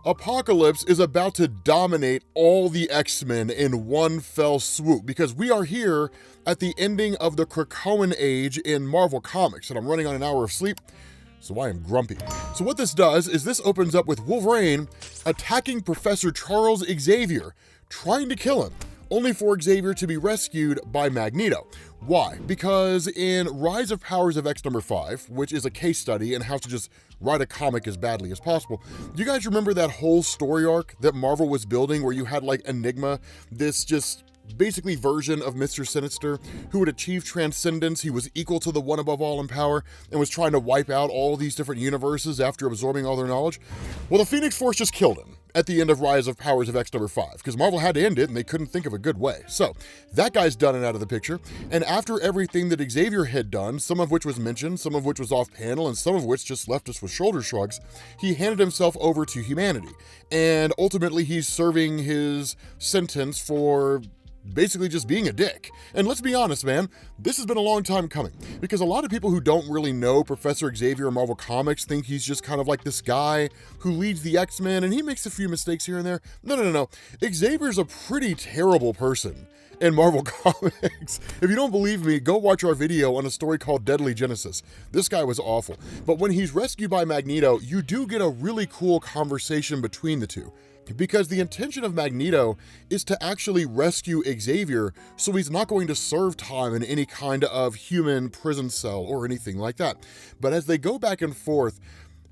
Apocalypse is about to dominate all the X-Men in one fell swoop because we are here at the ending of the Krakoan Age in Marvel Comics, and I'm running on an hour of sleep, so I am grumpy. So what this does is this opens up with Wolverine attacking Professor Charles Xavier, trying to kill him, only for Xavier to be rescued by Magneto. Why? Because in Rise of Powers of X #5, which is a case study in how to just write a comic as badly as possible, do you guys remember that whole story arc that Marvel was building where you had like Enigma, this just basically version of Mr. Sinister who would achieve transcendence? He was equal to the one above all in power and was trying to wipe out all these different universes after absorbing all their knowledge. Well, the Phoenix Force just killed him at the end of Rise of Powers of X #5, because Marvel had to end it and they couldn't think of a good way. So that guy's done and out of the picture. And after everything that Xavier had done, some of which was mentioned, some of which was off panel, and some of which just left us with shoulder shrugs, he handed himself over to humanity. And ultimately he's serving his sentence for basically just being a dick. And let's be honest, man, this has been a long time coming, because a lot of people who don't really know Professor Xavier in Marvel Comics think he's just kind of like this guy who leads the X-Men and he makes a few mistakes here and there. No. Xavier's a pretty terrible person in Marvel Comics. If you don't believe me, go watch our video on a story called Deadly Genesis. This guy was awful. But when he's rescued by Magneto, you do get a really cool conversation between the two, because the intention of Magneto is to actually rescue Xavier so he's not going to serve time in any kind of human prison cell or anything like that. But as they go back and forth,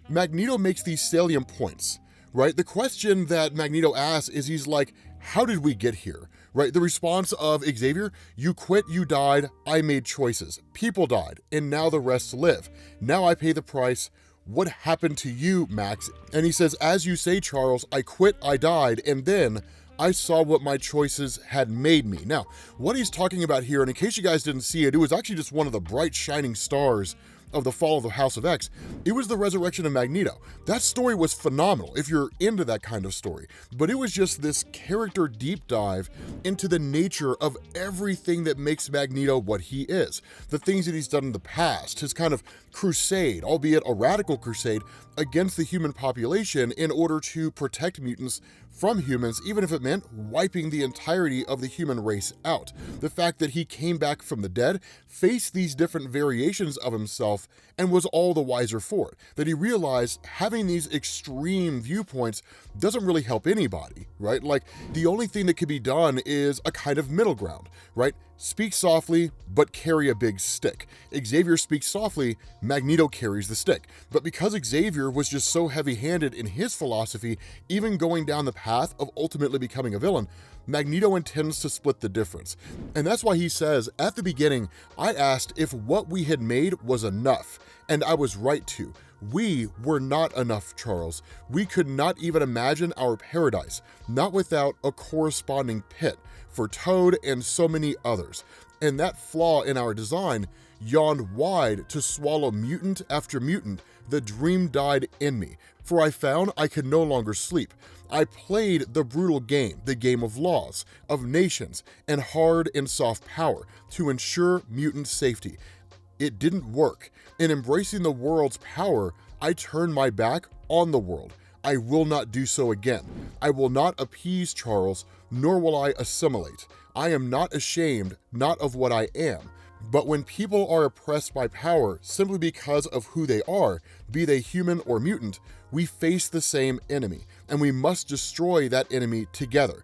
Magneto makes these salient points, right? The question that Magneto asks is, he's like, how did we get here? Right? The response of Xavier: you quit, you died, I made choices. People died, and now the rest live. Now I pay the price. What happened to you, Max? And he says, as you say, Charles, I quit, I died, and then I saw what my choices had made me. Now, what he's talking about here, and in case you guys didn't see it, it was actually just one of the bright shining stars of the fall of the House of X. It was the resurrection of Magneto. That story was phenomenal if you're into that kind of story, but it was just this character deep dive into the nature of everything that makes Magneto what he is, the things that he's done in the past, his kind of crusade, albeit a radical crusade, against the human population in order to protect mutants from humans, even if it meant wiping the entirety of the human race out. The fact that he came back from the dead, faced these different variations of himself, and was all the wiser for it. That he realized having these extreme viewpoints doesn't really help anybody, right? Like, the only thing that could be done is a kind of middle ground, right? Speak softly, but carry a big stick. Xavier speaks softly, Magneto carries the stick. But because Xavier was just so heavy-handed in his philosophy, even going down the path of ultimately becoming a villain, Magneto intends to split the difference. And that's why he says, at the beginning, I asked if what we had made was enough, and I was right to. We were not enough, Charles. We could not even imagine our paradise, not without a corresponding pit for Toad and so many others. And that flaw in our design yawned wide to swallow mutant after mutant. The dream died in me, for I found I could no longer sleep. I played the brutal game, the game of laws, of nations, and hard and soft power to ensure mutant safety. It didn't work. In embracing the world's power, I turned my back on the world. I will not do so again. I will not appease Charles, nor will I assimilate. I am not ashamed, not of what I am. But when people are oppressed by power simply because of who they are, be they human or mutant, we face the same enemy, and we must destroy that enemy together.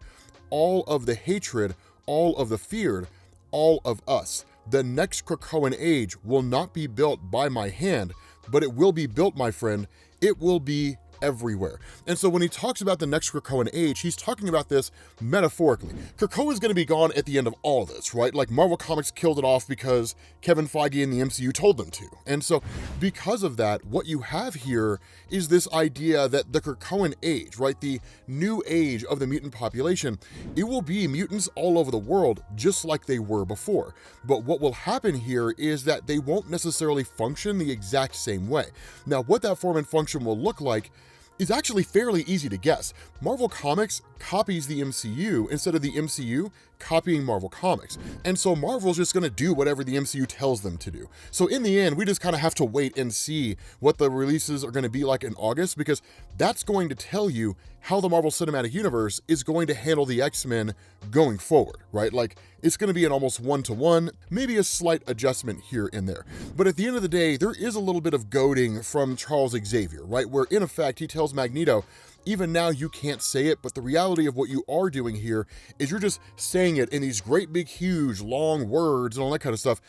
All of the hatred, all of the feared, all of us. The next Krakoan Age will not be built by my hand, but it will be built, my friend. It will be everywhere. And so when he talks about the next Krakoan Age, he's talking about this metaphorically. Krakoa is going to be gone at the end of all of this, right? Like, Marvel Comics killed it off because Kevin Feige and the MCU told them to. And so because of that, what you have here is this idea that the Krakoan Age, right, the new age of the mutant population, it will be mutants all over the world just like they were before. But what will happen here is that they won't necessarily function the exact same way. Now, what that form and function will look like is actually fairly easy to guess. Marvel Comics copies the MCU instead of the MCU copying Marvel Comics. And so Marvel's just gonna do whatever the MCU tells them to do. So in the end, we just kind of have to wait and see what the releases are gonna be like in August, because that's going to tell you how the Marvel Cinematic Universe is going to handle the X-Men going forward, right? Like, it's going to be an almost one-to-one, maybe a slight adjustment here and there. But at the end of the day, there is a little bit of goading from Charles Xavier, right? Where in effect, he tells Magneto, even now you can't say it, but the reality of what you are doing here is you're just saying it in these great big, huge, long words and all that kind of stuff.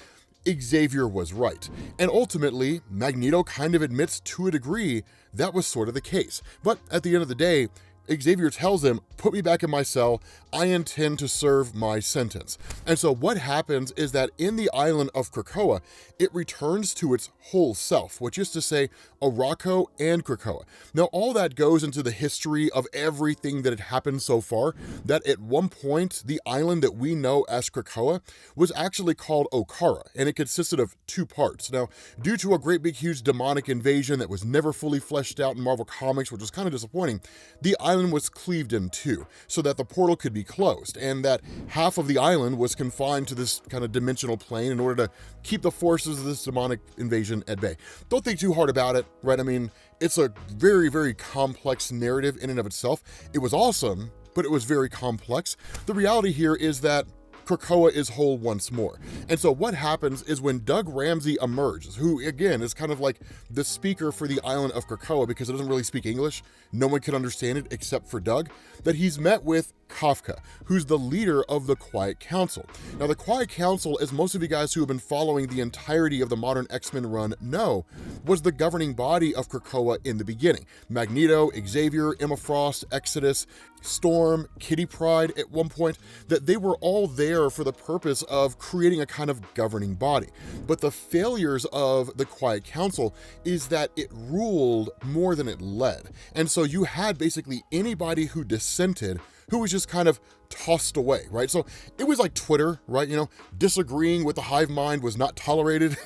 Xavier was right. And ultimately, Magneto kind of admits to a degree that was sort of the case. But at the end of the day, Xavier tells him, put me back in my cell, I intend to serve my sentence. And so what happens is that in the island of Krakoa, it returns to its whole self, which is to say, Arakko and Krakoa. Now, all that goes into the history of everything that had happened so far, that at one point, the island that we know as Krakoa was actually called Okara, and it consisted of 2 parts. Now, due to a great big huge demonic invasion that was never fully fleshed out in Marvel Comics, which was kind of disappointing, the island was cleaved in 2, so that the portal could be closed, and that half of the island was confined to this kind of dimensional plane in order to keep the forces of this demonic invasion at bay. Don't think too hard about it, right? I mean, it's a very, very complex narrative in and of itself. It was awesome, but it was very complex. The reality here is that Krakoa is whole once more. And so what happens is when Doug Ramsey emerges, who again is kind of like the speaker for the island of Krakoa because it doesn't really speak English, no one can understand it except for Doug, that he's met with Kafka, who's the leader of the Quiet Council. Now, the Quiet Council, as most of you guys who have been following the entirety of the modern X-Men run know, was the governing body of Krakoa in the beginning. Magneto, Xavier, Emma Frost, Exodus, Storm, Kitty Pryde at one point, that they were all there for the purpose of creating a kind of governing body. But the failures of the Quiet Council is that it ruled more than it led. And so you had basically anybody who dissented who was just kind of tossed away, right? So it was like Twitter, right? You know, disagreeing with the hive mind was not tolerated.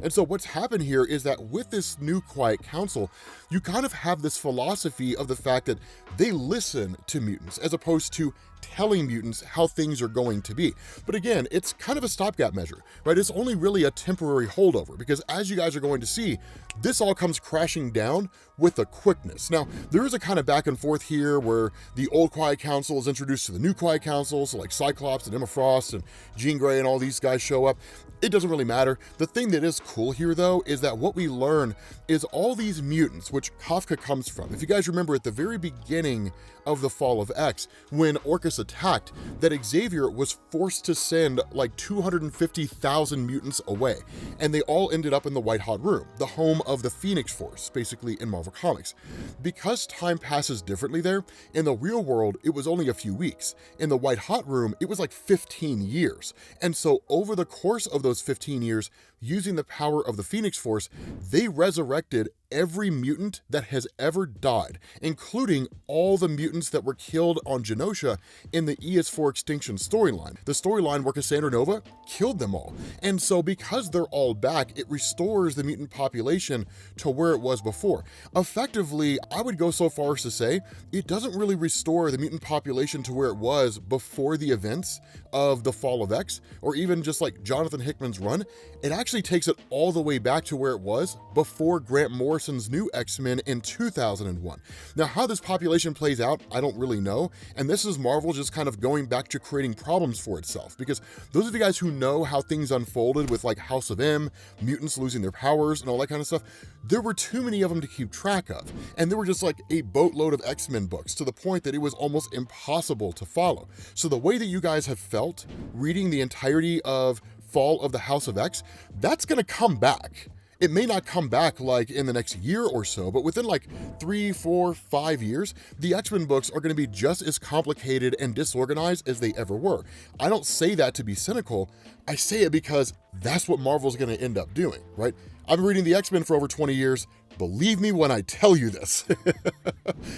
And so what's happened here is that with this new Quiet Council, you kind of have this philosophy of the fact that they listen to mutants as opposed to telling mutants how things are going to be. But again, it's kind of a stopgap measure, right? It's only really a temporary holdover because as you guys are going to see, this all comes crashing down with a quickness. Now, there is a kind of back and forth here where the old Quiet Council is introduced to the new Quiet Council, so like Cyclops and Emma Frost and Jean Grey and all these guys show up. It doesn't really matter. The thing that is cool here, though, is that what we learn is all these mutants, which Kafka comes from. If you guys remember at the very beginning of the Fall of X, when Orcus attacked, that Xavier was forced to send like 250,000 mutants away, and they all ended up in the White Hot Room, the home of the Phoenix Force, basically in Marvel Comics. Because time passes differently there, in the real world, it was only a few weeks. In the White Hot Room, it was like 15 years. And so over the course of those 15 years, using the power of the Phoenix Force, they resurrected every mutant that has ever died, including all the mutants that were killed on Genosha in the ES4 Extinction storyline, the storyline where Cassandra Nova killed them all. And so because they're all back, it restores the mutant population to where it was before. Effectively, I would go so far as to say, it doesn't really restore the mutant population to where it was before the events of the Fall of X, or even just like Jonathan Hickman's run. It actually takes it all the way back to where it was before Grant Morrison's new X-Men in 2001. Now, how this population plays out, I don't really know, and this is Marvel just kind of going back to creating problems for itself, because those of you guys who know how things unfolded with like House of M, mutants losing their powers and all that kind of stuff, there were too many of them to keep track of, and there were just like a boatload of X-Men books to the point that it was almost impossible to follow. So the way that you guys have felt reading the entirety of Fall of the House of X, that's gonna come back. It may not come back like in the next year or so, but within like 3, 4, 5 years, the X-Men books are going to be just as complicated and disorganized as they ever were. I don't say that to be cynical. I say it because that's what Marvel's going to end up doing, right? I've been reading the X-Men for over 20 years. Believe me when I tell you this.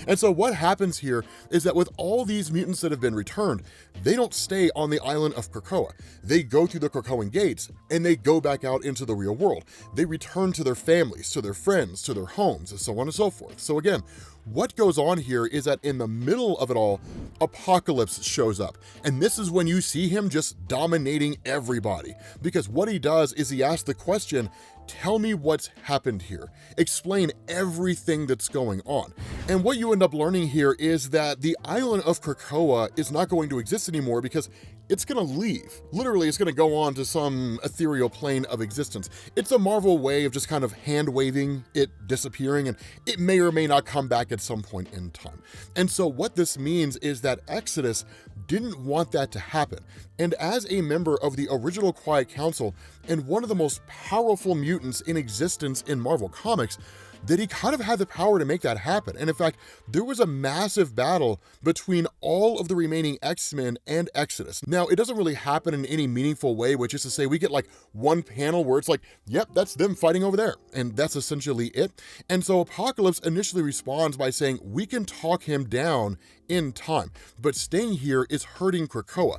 And so what happens here is that with all these mutants that have been returned, they don't stay on the island of Krakoa. They go through the Krakoan gates and they go back out into the real world. They return to their families, to their friends, to their homes, and so on and so forth. So again, what goes on here is that in the middle of it all, Apocalypse shows up. And this is when you see him just dominating everybody. Because what he does is he asks the question, tell me what's happened here. Explain everything that's going on. And what you end up learning here is that the island of Krakoa is not going to exist anymore because it's going to leave. Literally, it's going to go on to some ethereal plane of existence. It's a Marvel way of just kind of hand-waving it disappearing, and it may or may not come back at some point in time. And so what this means is that Exodus didn't want that to happen. And as a member of the original Quiet Council and one of the most powerful mutants in existence in Marvel Comics, that he kind of had the power to make that happen. And in fact, there was a massive battle between all of the remaining X-Men and Exodus. Now, it doesn't really happen in any meaningful way, which is to say we get like one panel where it's like, yep, that's them fighting over there. And that's essentially it. And so Apocalypse initially responds by saying, we can talk him down in time, but staying here is hurting Krakoa.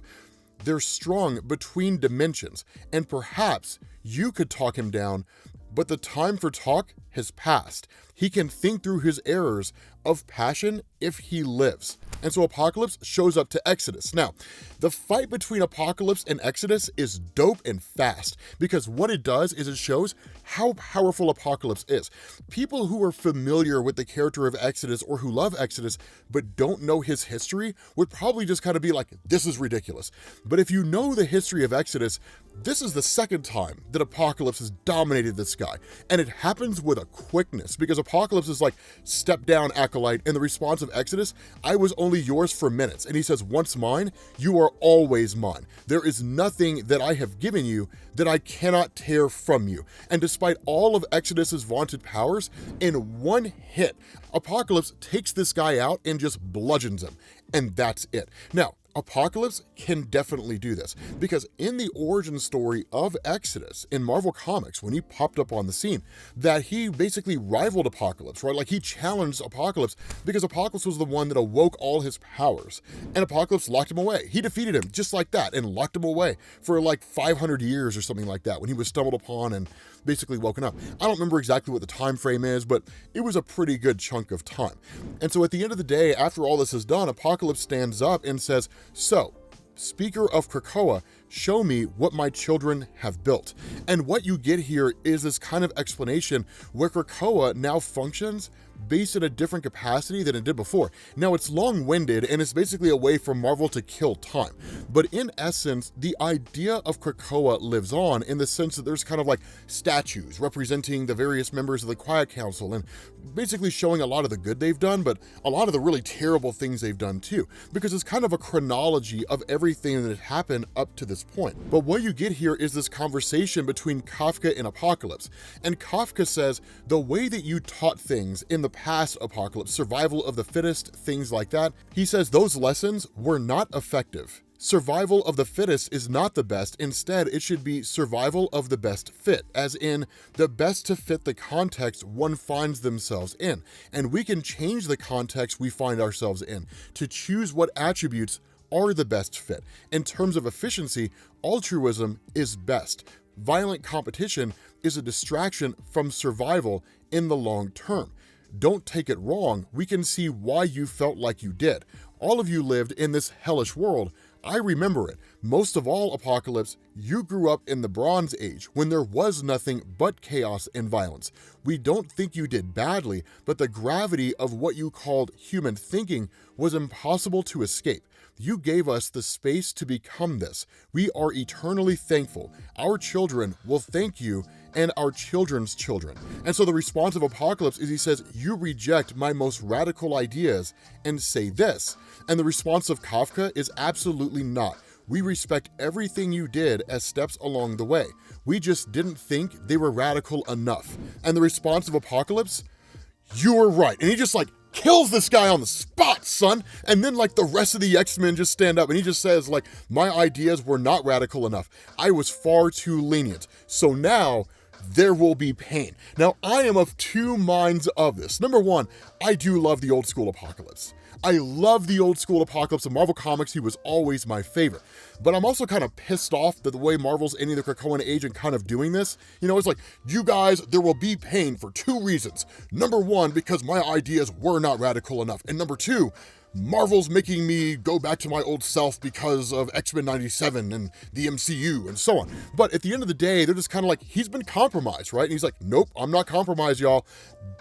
They're strong between dimensions, and perhaps you could talk him down, but the time for talk has passed. He can think through his errors of passion if he lives. And so Apocalypse shows up to Exodus. Now, the fight between Apocalypse and Exodus is dope and fast because what it does is it shows how powerful Apocalypse is. People who are familiar with the character of Exodus or who love Exodus but don't know his history would probably just kind of be like, this is ridiculous. But if you know the history of Exodus, this is the second time that Apocalypse has dominated this guy. And it happens with a quickness because Apocalypse is like, step down, acolyte. And the response of Exodus, I was only yours for minutes. And he says, once mine, you are always mine. There is nothing that I have given you that I cannot tear from you. And despite all of Exodus's vaunted powers, in one hit, Apocalypse takes this guy out and just bludgeons him. And that's it. Now, Apocalypse can definitely do this because in the origin story of Exodus in Marvel Comics, when he popped up on the scene, that he basically rivaled Apocalypse, right? Like he challenged Apocalypse because Apocalypse was the one that awoke all his powers and Apocalypse locked him away. He defeated him just like that and locked him away for like 500 years or something like that when he was stumbled upon and basically woken up. I don't remember exactly what the time frame is, but it was a pretty good chunk of time. And so at the end of the day, after all this is done, Apocalypse stands up and says, so, Speaker of Krakoa, show me what my children have built. And what you get here is this kind of explanation where Krakoa now functions based in a different capacity than it did before. Now it's long-winded and it's basically a way for Marvel to kill time. But in essence, the idea of Krakoa lives on in the sense that there's kind of like statues representing the various members of the Quiet Council and basically showing a lot of the good they've done, but a lot of the really terrible things they've done too, because it's kind of a chronology of everything that had happened up to this point. But what you get here is this conversation between Kafka and Apocalypse. And Kafka says, the way that you taught things in the past, Apocalypse, survival of the fittest, things like that, he says those lessons were not effective. Survival of the fittest is not the best. Instead, it should be survival of the best fit, as in the best to fit the context one finds themselves in. And we can change the context we find ourselves in to choose what attributes are the best fit. In terms of efficiency, altruism is best. Violent competition is a distraction from survival in the long term. Don't take it wrong, we can see why you felt like you did. All of you lived in this hellish world. I remember it. Most of all, Apocalypse, you grew up in the Bronze Age when there was nothing but chaos and violence. We don't think you did badly, but the gravity of what you called human thinking was impossible to escape. You gave us the space to become this. We are eternally thankful. Our children will thank you and our children's children. And so the response of Apocalypse is he says, you reject my most radical ideas and say this. And the response of Kafka is absolutely not. We respect everything you did as steps along the way. We just didn't think they were radical enough. And the response of Apocalypse, you were right. And he just like kills this guy on the spot, son. And then like the rest of the X-Men just stand up and he just says like, my ideas were not radical enough. I was far too lenient. So now there will be pain. Now, I am of two minds of this. Number one, I do love the old school Apocalypse. I love the old school Apocalypse. In Marvel Comics, he was always my favorite. But I'm also kind of pissed off that the way Marvel's ending the Krakoan Age and kind of doing this, you know, it's like, you guys, there will be pain for 2 reasons. Number 1, because my ideas were not radical enough. And number 2, Marvel's making me go back to my old self because of X-Men 97 and the MCU and so on. But at the end of the day, they're just kind of like, he's been compromised, right? And he's like, nope, I'm not compromised, y'all.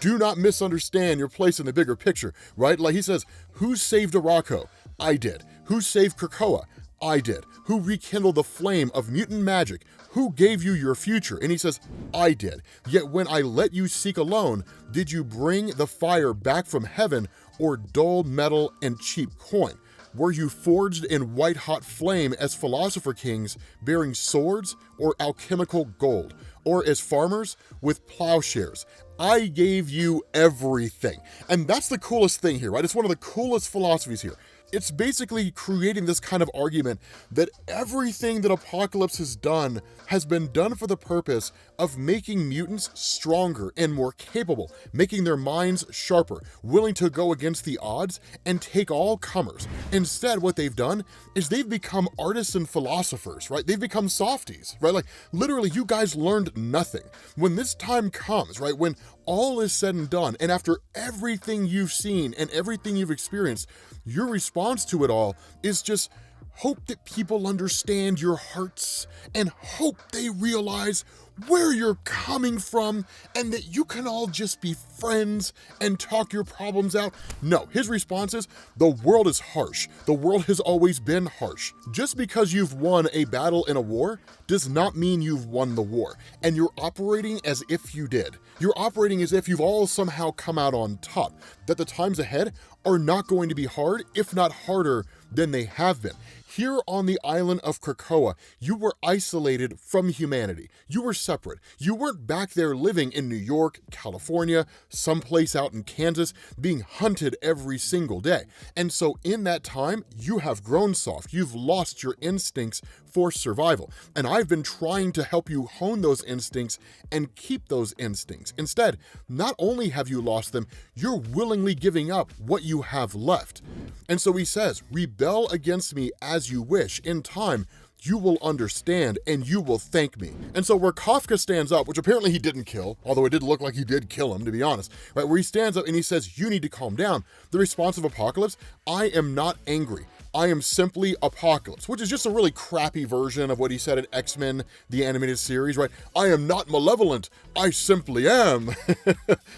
Do not misunderstand your place in the bigger picture, right? Like he says, who saved Araco? I did. Who saved Krakoa? I did. Who rekindled the flame of mutant magic? Who gave you your future? And he says, I did. Yet when I let you seek alone, did you bring the fire back from heaven or dull metal and cheap coin? Were you forged in white-hot flame as philosopher kings bearing swords or alchemical gold? Or as farmers with plowshares? I gave you everything. And that's the coolest thing here, right? It's one of the coolest philosophies here. It's basically creating this kind of argument that everything that Apocalypse has been done for the purpose of making mutants stronger and more capable, making their minds sharper, willing to go against the odds and take all comers. Instead, what they've done is they've become artisan philosophers, right? They've become softies, right? Like literally, you guys learned nothing. When this time comes, right, when all is said and done, and after everything you've seen and everything you've experienced, your response to it all is just hope that people understand your hearts and hope they realize where you're coming from and that you can all just be friends and talk your problems out. No, his response is, the world is harsh. The world has always been harsh. Just because you've won a battle in a war does not mean you've won the war. And you're operating as if you did. You're operating as if you've all somehow come out on top, that the times ahead are not going to be hard, if not harder than they have been. Here on the island of Krakoa, you were isolated from humanity. You were separate. You weren't back there living in New York, California, someplace out in Kansas, being hunted every single day. And so in that time, you have grown soft. You've lost your instincts for survival. And I've been trying to help you hone those instincts and keep those instincts. Instead, not only have you lost them, you're willingly giving up what you have left. And so he says, rebel against me as you wish. In time, you will understand and you will thank me. And so where Kafka stands up, which apparently he didn't kill, although it did look like he did kill him, to be honest, right? Where he stands up and he says, you need to calm down. The response of Apocalypse, I am not angry. I am simply Apocalypse, which is just a really crappy version of what he said in X-Men, the animated series, right? I am not malevolent, I simply am.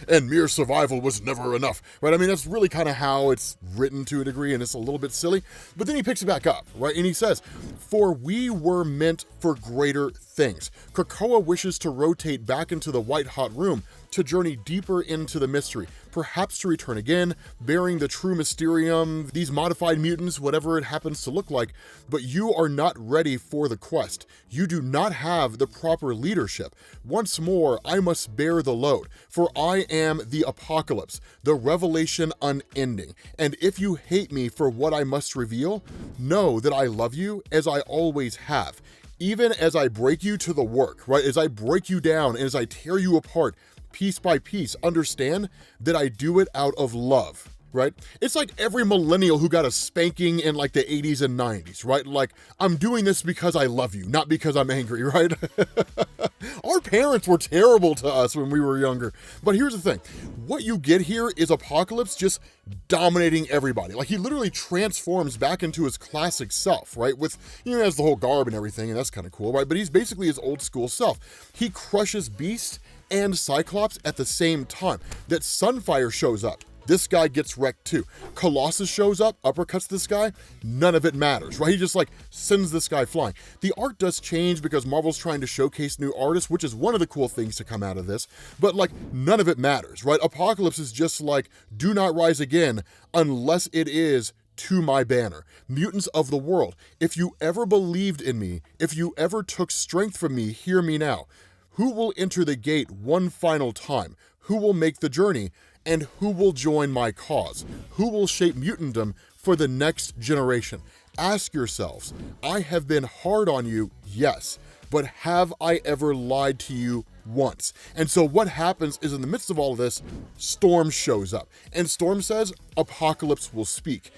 And mere survival was never enough, right? I mean, that's really kind of how it's written to a degree, and it's a little bit silly. But then he picks it back up, right? And he says, for we were meant for greater things. Krakoa wishes to rotate back into the white-hot room to journey deeper into the mystery, perhaps to return again, bearing the true mysterium, these modified mutants, whatever it happens to look like, but you are not ready for the quest. You do not have the proper leadership. Once more, I must bear the load, for I am the Apocalypse, the revelation unending. And if you hate me for what I must reveal, know that I love you as I always have. Even as I break you to the work, right? As I break you down and as I tear you apart, piece by piece, understand that I do it out of love, right? It's like every millennial who got a spanking in like the 80s and 90s, right? Like, I'm doing this because I love you, not because I'm angry, right? Our parents were terrible to us when we were younger. But here's the thing. What you get here is Apocalypse just dominating everybody. Like, he literally transforms back into his classic self, right? With, you know, he has the whole garb and everything, and that's kind of cool, right? But he's basically his old school self. He crushes Beast and Cyclops at the same time. That Sunfire shows up. This guy gets wrecked too. Colossus shows up, uppercuts this guy, none of it matters, right? He just like sends this guy flying. The art does change because Marvel's trying to showcase new artists, which is one of the cool things to come out of this, but like none of it matters, right? Apocalypse is just like, do not rise again unless it is to my banner. Mutants of the world, if you ever believed in me, if you ever took strength from me, hear me now. Who will enter the gate one final time? Who will make the journey? And who will join my cause? Who will shape mutantdom for the next generation? Ask yourselves, I have been hard on you, yes, but have I ever lied to you? once. And so what happens is in the midst of all of this, Storm shows up. And Storm says, Apocalypse will speak,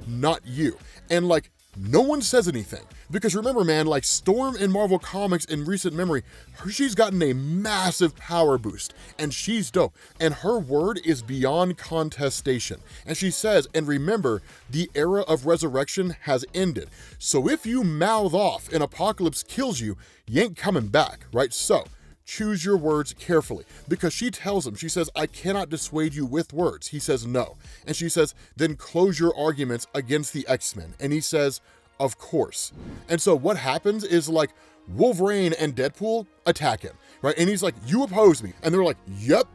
not you. And like, no one says anything. Because remember, man, like Storm in Marvel Comics in recent memory, she's gotten a massive power boost. And she's dope. And her word is beyond contestation. And she says, and remember, the era of resurrection has ended. So if you mouth off and Apocalypse kills you, you ain't coming back, right? So choose your words carefully, because she tells him, she says, I cannot dissuade you with words. He says, no. And she says, then close your arguments against the X-Men. And he says, of course. And so what happens is like Wolverine and Deadpool attack him, right? And he's like, you oppose me. And they're like, yep.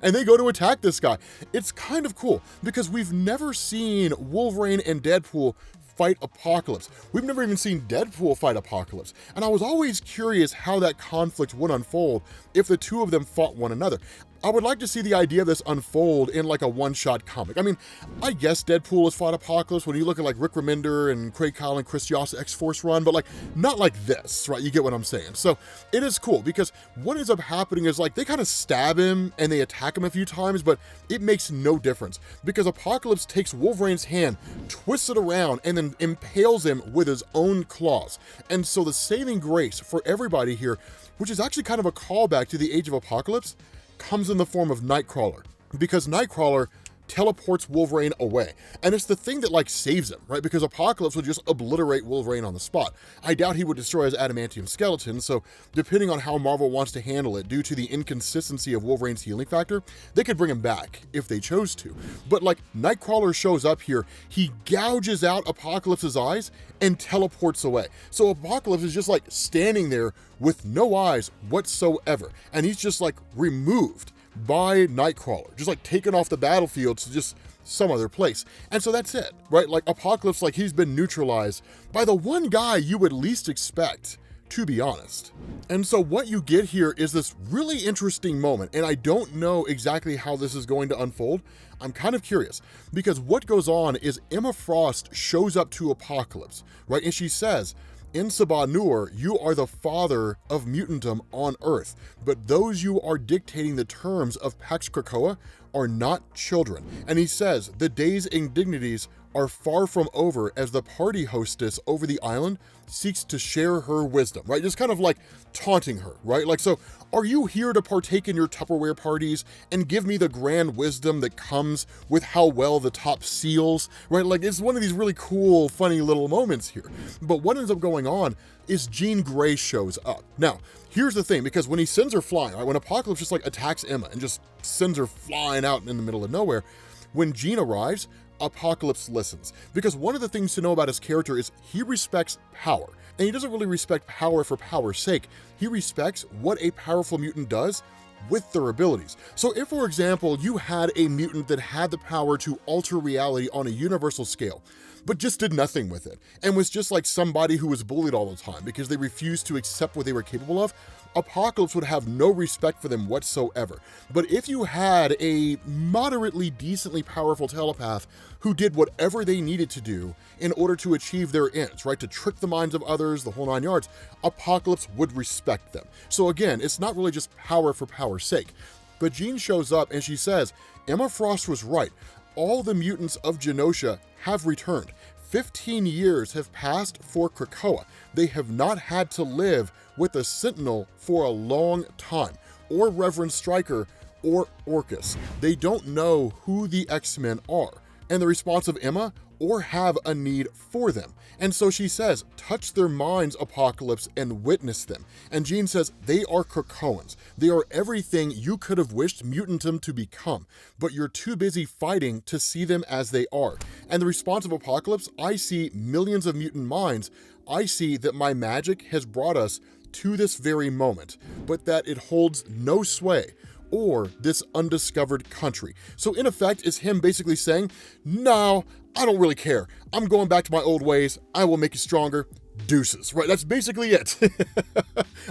And they go to attack this guy. It's kind of cool because we've never seen Wolverine and Deadpool fight Apocalypse. We've never even seen Deadpool fight Apocalypse. And I was always curious how that conflict would unfold if the two of them fought one another. I would like to see the idea of this unfold in like a one-shot comic. I mean, I guess Deadpool has fought Apocalypse when you look at like Rick Remender and Craig Kyle and Chris Yoss X-Force run, but like not like this, right? You get what I'm saying. So it is cool because what ends up happening is like they kind of stab him and they attack him a few times, but it makes no difference because Apocalypse takes Wolverine's hand, twists it around, and then impales him with his own claws. And so the saving grace for everybody here, which is actually kind of a callback to the Age of Apocalypse, comes in the form of Nightcrawler, because Nightcrawler teleports Wolverine away. And it's the thing that like saves him, right? Because Apocalypse would just obliterate Wolverine on the spot. I doubt he would destroy his adamantium skeleton, so depending on how Marvel wants to handle it due to the inconsistency of Wolverine's healing factor, they could bring him back if they chose to. But like Nightcrawler shows up here, he gouges out Apocalypse's eyes and teleports away. So Apocalypse is just like standing there with no eyes whatsoever. And he's just like removed by Nightcrawler, just like taken off the battlefield to just some other place. And so that's it, right? Like Apocalypse, like he's been neutralized by the one guy you would least expect, to be honest. And so what you get here is this really interesting moment, and I don't know exactly how this is going to unfold. I'm kind of curious, because what goes on is Emma Frost shows up to Apocalypse, right? And she says, in Sabah Nur, you are the father of mutantum on Earth, but those you are dictating the terms of Pax Krakoa are not children. And he says, the day's indignities are far from over as the party hostess over the island seeks to share her wisdom, right? Just kind of like taunting her, right? Like, so are you here to partake in your Tupperware parties and give me the grand wisdom that comes with how well the top seals, right? Like, it's one of these really cool, funny little moments here. But what ends up going on is Jean Grey shows up. Now, here's the thing, because when he sends her flying, right? When Apocalypse just like attacks Emma and just sends her flying out in the middle of nowhere, when Jean arrives, Apocalypse listens, because one of the things to know about his character is he respects power, and he doesn't really respect power for power's sake. He respects what a powerful mutant does with their abilities. So if, for example, you had a mutant that had the power to alter reality on a universal scale, but just did nothing with it, and was just like somebody who was bullied all the time because they refused to accept what they were capable of, Apocalypse would have no respect for them whatsoever. But if you had a moderately decently powerful telepath who did whatever they needed to do in order to achieve their ends, right, to trick the minds of others, the whole 9 yards, Apocalypse would respect them. So again, it's not really just power for power's sake. But Jean shows up and she says, Emma Frost was right. All the mutants of Genosha have returned. 15 years have passed for Krakoa. They have not had to live with a Sentinel for a long time, or Reverend Stryker, or Orcus. They don't know who the X-Men are, and the response of Emma, or have a need for them. And so she says, touch their minds, Apocalypse, and witness them. And Jean says, they are Krakoans. They are everything you could have wished mutantum to become, but you're too busy fighting to see them as they are. And the response of Apocalypse, I see millions of mutant minds. I see that my magic has brought us to this very moment, but that it holds no sway or this undiscovered country. So in effect, it's him basically saying, no, I don't really care. I'm going back to my old ways. I will make you stronger. deuces, right? That's basically it.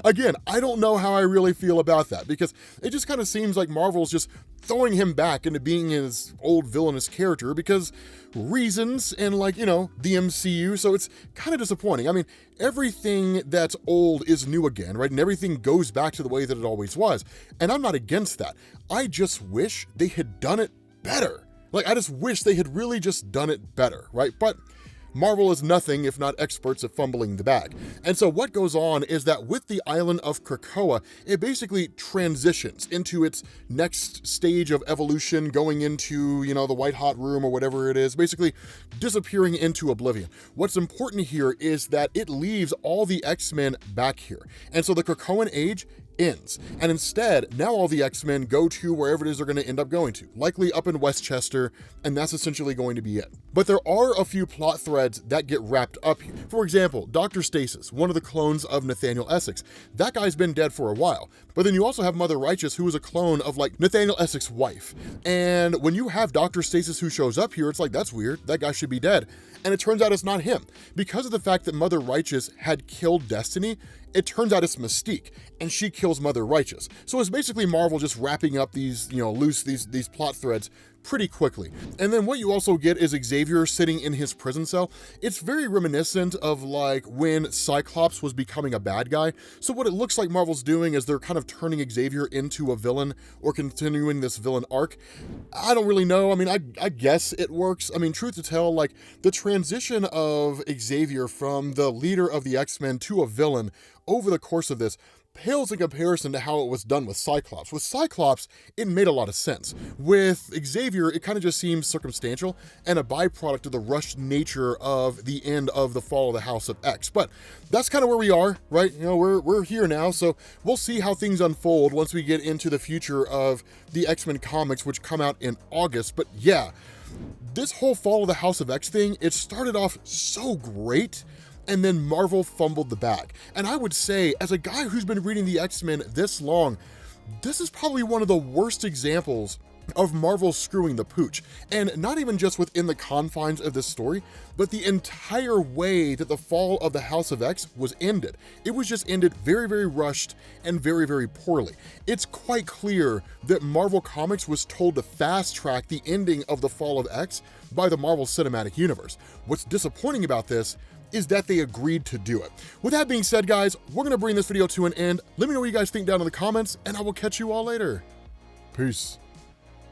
Again, I don't know how I really feel about that, because it just kind of seems like Marvel's just throwing him back into being his old villainous character because reasons and, like, you know, the MCU, so it's kind of disappointing. I mean, everything that's old is new again, right? And everything goes back to the way that it always was. And I'm not against that. I just wish they had done it better. Like, I just wish they had really just done it better, right? But Marvel is nothing if not experts at fumbling the bag. And so what goes on is that with the island of Krakoa, it basically transitions into its next stage of evolution, going into, you know, the white hot room or whatever it is, basically disappearing into oblivion. What's important here is that it leaves all the X-Men back here. And so the Krakoan Age ends. And instead, now all the X-Men go to wherever it is they're going to end up going to, likely up in Westchester, and that's essentially going to be it. But there are a few plot threads that get wrapped up here. For example, Dr. Stasis, one of the clones of Nathaniel Essex. That guy's been dead for a while. But then you also have Mother Righteous, who is a clone of, like, Nathaniel Essex's wife. And when you have Dr. Stasis who shows up here, it's like, that's weird. That guy should be dead. And it turns out it's not him. Because of the fact that Mother Righteous had killed Destiny, it turns out it's Mystique, and she kills Mother Righteous. So it's basically Marvel just wrapping up these, you know, these plot threads pretty quickly. And then what you also get is Xavier sitting in his prison cell. It's very reminiscent of, like, when Cyclops was becoming a bad guy. So what it looks like Marvel's doing is they're kind of turning Xavier into a villain or continuing this villain arc. I don't really know. I mean, I guess it works. I mean, truth to tell, like, the transition of Xavier from the leader of the X-Men to a villain over the course of this pales in comparison to how it was done with Cyclops. With Cyclops, it made a lot of sense. With Xavier, it kind of just seems circumstantial and a byproduct of the rushed nature of the end of the fall of the House of X. But that's kind of where we are, right? You know, we're here now, so we'll see how things unfold once we get into the future of the X-Men comics, which come out in August. But yeah, this whole fall of the House of X thing, it started off so great, and then Marvel fumbled the bag. And I would say, as a guy who's been reading the X-Men this long, this is probably one of the worst examples of Marvel screwing the pooch. And not even just within the confines of this story, but the entire way that the fall of the House of X was ended. It was just ended very, very rushed and very, very poorly. It's quite clear that Marvel Comics was told to fast track the ending of the fall of X by the Marvel Cinematic Universe. What's disappointing about this is that they agreed to do it. With that being said, guys, we're gonna bring this video to an end. Let me know what you guys think down in the comments, and I will catch you all later. Peace.